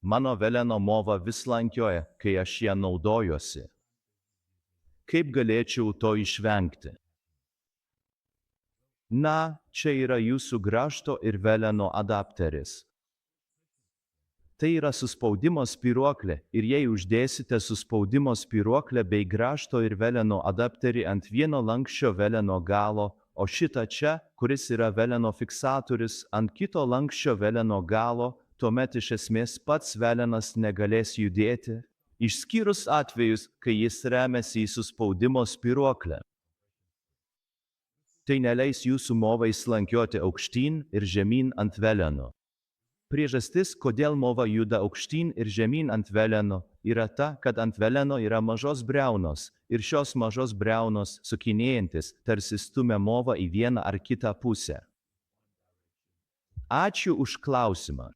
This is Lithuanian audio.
Mano veleno mova vis lankioja, kai aš ją naudojuosi. Kaip galėčiau to išvengti? Na, čia yra jūsų grąžto ir veleno adapteris. Tai yra suspaudimo spyruoklė ir jei uždėsite suspaudimo spyruoklę bei grąžto ir veleno adapterį ant vieno lanksčio veleno galo, o šitą čia, kuris yra veleno fiksatorius, ant kito lanksčio veleno galo, tuomet iš esmės pats velenas negalės judėti, išskyrus atvejus, kai jis remiasi į suspaudimo spyruoklę. Tai neleis jūsų movai slankioti aukštyn ir žemyn ant veleno. Priežastis, kodėl mova juda aukštyn ir žemyn ant veleno, yra ta, kad ant veleno yra mažos briaunos ir šios mažos briaunos, sukinėjantis, tarsi stumia movą į vieną ar kitą pusę. Ačiū už klausimą.